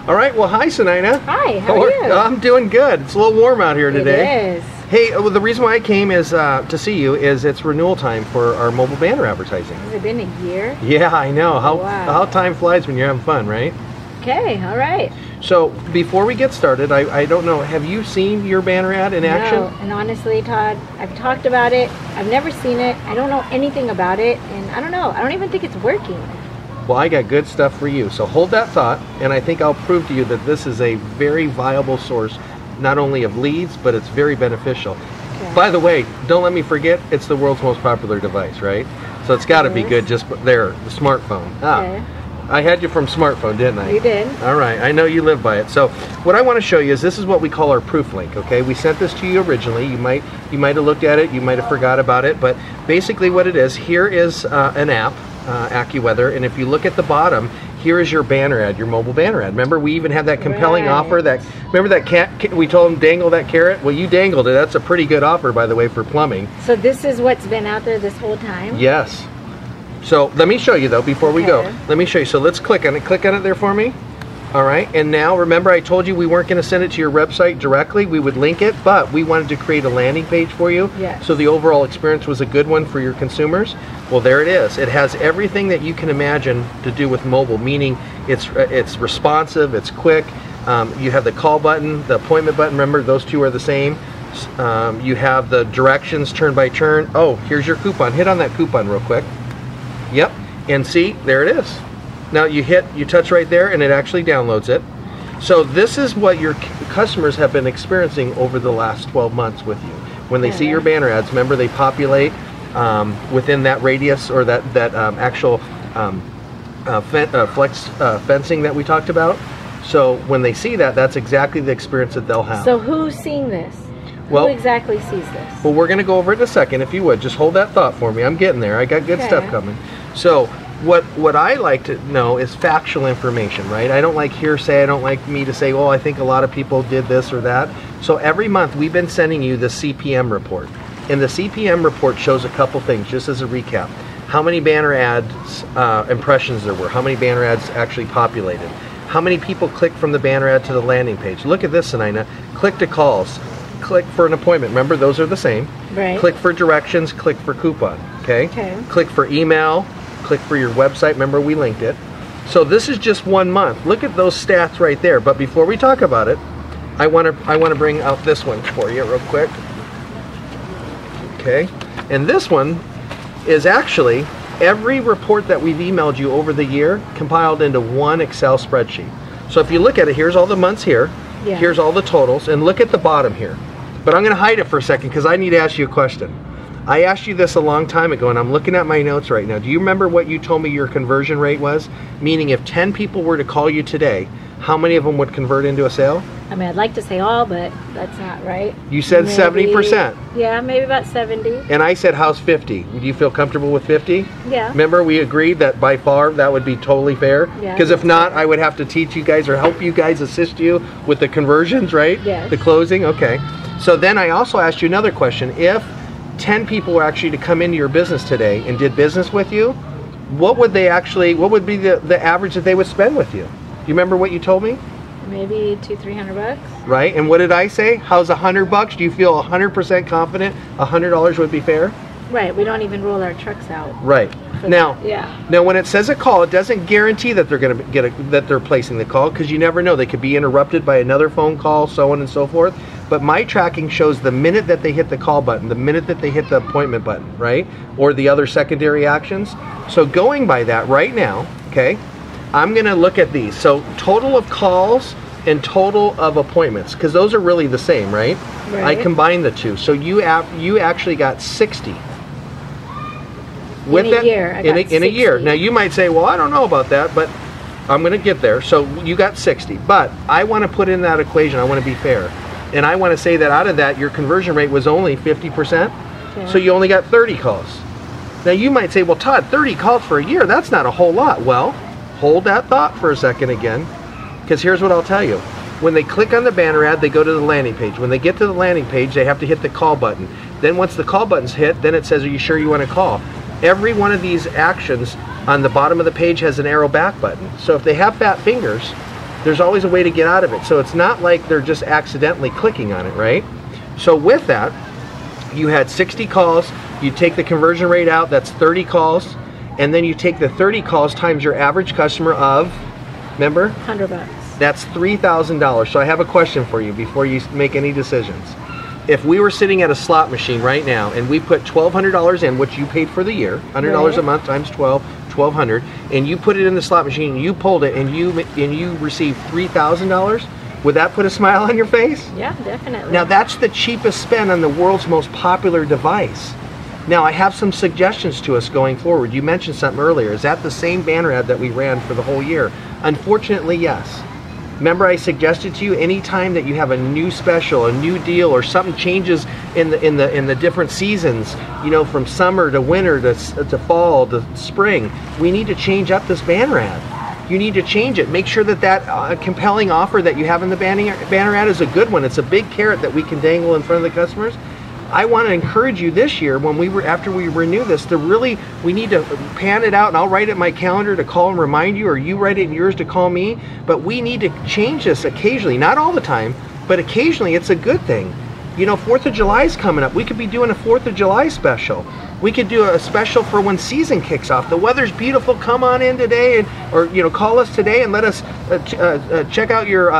All right, well, hi, Sunina. Hi, how are you? I'm doing good. It's a little warm out here today. It is. Hey, well, the reason why I came is to see you is it's renewal time for our mobile banner advertising. Has it been a year? Yeah, I know. Wow. How time flies when you're having fun, right? Okay, all right. So before we get started, I don't know, have you seen your banner ad in action? No, and honestly, Todd, I've talked about it. I've never seen it. I don't know anything about it, and I don't know. I don't even think it's working. Well, I got good stuff for you. So hold that thought, and I think I'll prove to you that this is a very viable source, not only of leads, but it's very beneficial. Okay. By the way, don't let me forget, it's the world's most popular device, right? So it's got to be good just there, the smartphone. Okay. I had you from smartphone, didn't I? You did. All right, I know you live by it. So what I want to show you is this is what we call our proof link, okay? We sent this to you originally. You might have looked at it, you might have forgot about it, but basically what it is, here is an app, AccuWeather, and if you look at the bottom, here is your banner ad, your mobile banner ad. Remember, we even had that compelling offer. Remember that cat? We told them dangle that carrot. Well, you dangled it. That's a pretty good offer, by the way, for plumbing. So this is what's been out there this whole time? Yes. So let me show you though before we go. Let me show you. So let's click on it. Click on it there for me. All right. And now remember, I told you we weren't going to send it to your website directly. We would link it, but we wanted to create a landing page for you. Yes. So the overall experience was a good one for your consumers. Well, there it is. It has everything that you can imagine to do with mobile, meaning it's responsive, it's quick. You have the call button, the appointment button. Remember, those two are the same. You have the directions turn by turn. Oh, here's your coupon. Hit on that coupon real quick. Yep, and see, there it is. Now you touch right there and it actually downloads it. So this is what your customers have been experiencing over the last 12 months with you. When they see your banner ads, remember they populate within that radius or that actual flex fencing that we talked about. So when they see that, that's exactly the experience that they'll have. So who's seeing this? Who exactly sees this? Well, we're going to go over it in a second, if you would. Just hold that thought for me. I'm getting there. I got good stuff coming. So what I like to know is factual information, right? I don't like hearsay. I don't like me to say, oh, I think a lot of people did this or that. So every month we've been sending you the CPM report. And the CPM report shows a couple things, just as a recap. How many banner ads impressions there were. How many banner ads actually populated. How many people clicked from the banner ad to the landing page. Look at this, Sunina. Click to calls. Click for an appointment. Remember, those are the same. Right. Click for directions, click for coupon. Okay? Click for email, click for your website. Remember, we linked it. So this is just 1 month. Look at those stats right there. But before we talk about it, I want to bring out this one for you real quick. Okay? And this one is actually every report that we've emailed you over the year compiled into one Excel spreadsheet. So if you look at it, here's all the months here. Yeah. Here's all the totals, and look at the bottom here. But I'm going to hide it for a second because I need to ask you a question. I asked you this a long time ago, and I'm looking at my notes right now. Do you remember what you told me your conversion rate was? Meaning if 10 people were to call you today, how many of them would convert into a sale? I mean, I'd like to say all, but that's not right. You said maybe 70%. Yeah, maybe about 70. And I said, how's 50? Do you feel comfortable with 50? Yeah. Remember, we agreed that by far that would be totally fair? Yeah. Because if not, I would have to teach you guys or help you guys, assist you with the conversions, right? Yes. The closing, okay. So then I also asked you another question. If 10 people were actually to come into your business today and did business with you, what would be the average that they would spend with you? Do you remember what you told me? Maybe $200-300 bucks. Right, and what did I say? How's $100? Do you feel 100% confident $100 would be fair? Right, we don't even roll our trucks out. Right. Now when it says a call, it doesn't guarantee that they're going to that they're placing the call, because you never know. They could be interrupted by another phone call, so on and so forth. But my tracking shows the minute that they hit the call button, the minute that they hit the appointment button, right? Or the other secondary actions. So going by that right now, okay, I'm going to look at these. So total of calls and total of appointments, because those are really the same, right? I combined the two. So you actually got 60. In a year. Now you might say, well, I don't know about that, but I'm going to get there. So you got 60. But I want to put in that equation. I want to be fair. And I want to say that out of that, your conversion rate was only 50%. Okay. So you only got 30 calls. Now you might say, well, Todd, 30 calls for a year, that's not a whole lot. Well, hold that thought for a second again, because here's what I'll tell you. When they click on the banner ad, they go to the landing page. When they get to the landing page, they have to hit the call button. Then once the call button's hit, then it says, are you sure you want to call? Every one of these actions on the bottom of the page has an arrow back button. So if they have fat fingers, there's always a way to get out of it. So it's not like they're just accidentally clicking on it, right? So with that, you had 60 calls, you take the conversion rate out, that's 30 calls, and then you take the 30 calls times your average customer of, remember? $100. That's $3,000. So I have a question for you before you make any decisions. If we were sitting at a slot machine right now and we put $1,200 in, which you paid for the year, $100 a month times 12, $1,200, and you put it in the slot machine and you pulled it and you received $3,000, would that put a smile on your face? Yeah, definitely. Now that's the cheapest spend on the world's most popular device. Now I have some suggestions to us going forward. You mentioned something earlier. Is that the same banner ad that we ran for the whole year? Unfortunately, yes. Remember I suggested to you, anytime that you have a new special, a new deal, or something changes in the different seasons, you know, from summer to winter to fall to spring, we need to change up this banner ad. You need to change it. Make sure that that compelling offer that you have in the banner ad is a good one. It's a big carrot that we can dangle in front of the customers. I want to encourage you this year, after we renew this, to really, we need to pan it out, and I'll write it in my calendar to call and remind you, or you write it in yours to call me, but we need to change this occasionally, not all the time, but occasionally. It's a good thing. You know, 4th of July is coming up. We could be doing a 4th of July special. We could do a special for when season kicks off. The weather's beautiful. Come on in today, or you know, call us today and let us check out your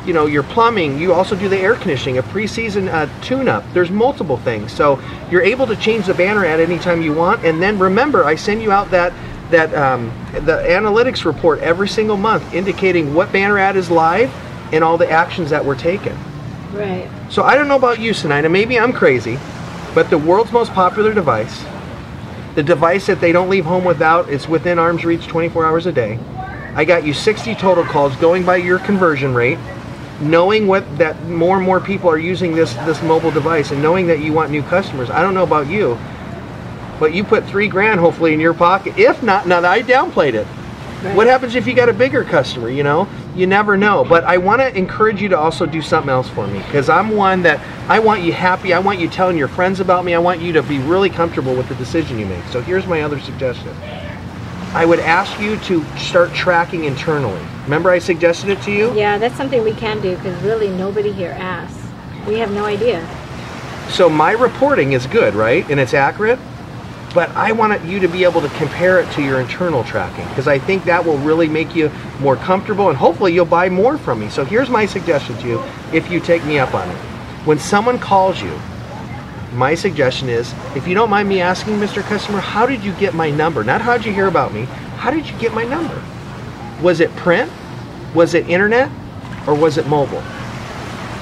you know, your plumbing. You also do the air conditioning, a pre-season tune-up. There's multiple things, so you're able to change the banner ad anytime you want. And then remember, I send you out the analytics report every single month, indicating what banner ad is live and all the actions that were taken. Right. So I don't know about you, Sinina, maybe I'm crazy, but the world's most popular device, the device that they don't leave home without, is within arm's reach 24 hours a day. I got you 60 total calls going by your conversion rate, knowing that more and more people are using this mobile device, and knowing that you want new customers. I don't know about you, but you put $3,000 hopefully in your pocket. If not, now I downplayed it. Right. What happens if you got a bigger customer, you know? You never know. But I want to encourage you to also do something else for me, because I'm one that I want you happy. I want you telling your friends about me. I want you to be really comfortable with the decision you make. So here's my other suggestion. I would ask you to start tracking internally. Remember I suggested it to you? Yeah, that's something we can do, because really nobody here asks. We have no idea. So my reporting is good, right? And it's accurate. But I want you to be able to compare it to your internal tracking, because I think that will really make you more comfortable, and hopefully you'll buy more from me. So here's my suggestion to you, if you take me up on it. When someone calls you, my suggestion is, if you don't mind me asking, Mr. Customer, how did you get my number? Not how did you hear about me, how did you get my number? Was it print? Was it internet? Or was it mobile?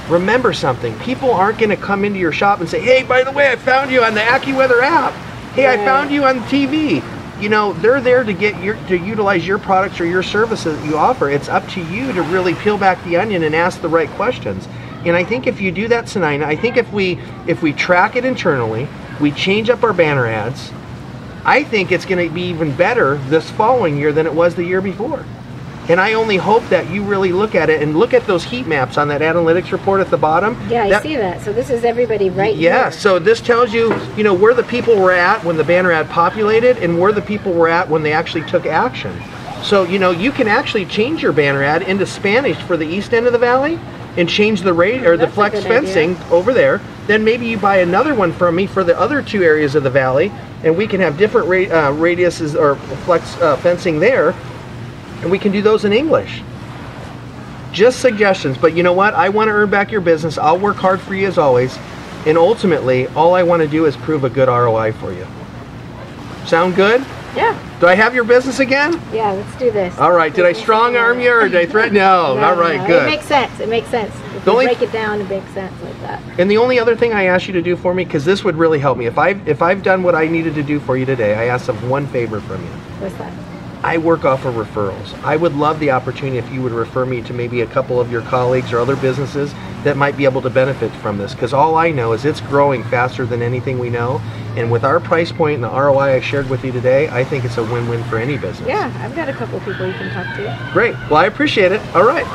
Remember something, people aren't going to come into your shop and say, hey, by the way, I found you on the AccuWeather app. Hey, I found you on TV. You know, they're there to utilize your products or your services that you offer. It's up to you to really peel back the onion and ask the right questions. And I think if you do that, Sinina, I think if we track it internally, we change up our banner ads, I think it's going to be even better this following year than it was the year before. And I only hope that you really look at it and look at those heat maps on that analytics report at the bottom. Yeah, I see that. So this is everybody right here. Yeah, so this tells you, you know, where the people were at when the banner ad populated and where the people were at when they actually took action. So, you know, you can actually change your banner ad into Spanish for the east end of the valley and change the rate or the flex fencing over there. Then maybe you buy another one from me for the other two areas of the valley, and we can have different radiuses or flex fencing there. And we can do those in English. Just suggestions, but you know what? I want to earn back your business. I'll work hard for you as always. And ultimately, all I want to do is prove a good ROI for you. Sound good? Yeah. Do I have your business again? Yeah, let's do this. All right. Did I strong arm you, or did I threaten you? No. All right, good. It makes sense. It makes sense. If you break it down, it makes sense like that. And the only other thing I ask you to do for me, because this would really help me, if I've done what I needed to do for you today, I ask of one favor from you. What's that? I work off of referrals. I would love the opportunity if you would refer me to maybe a couple of your colleagues or other businesses that might be able to benefit from this, because all I know is it's growing faster than anything we know, and with our price point and the ROI I shared with you today, I think it's a win-win for any business. Yeah, I've got a couple of people you can talk to. Great. Well, I appreciate it. All right.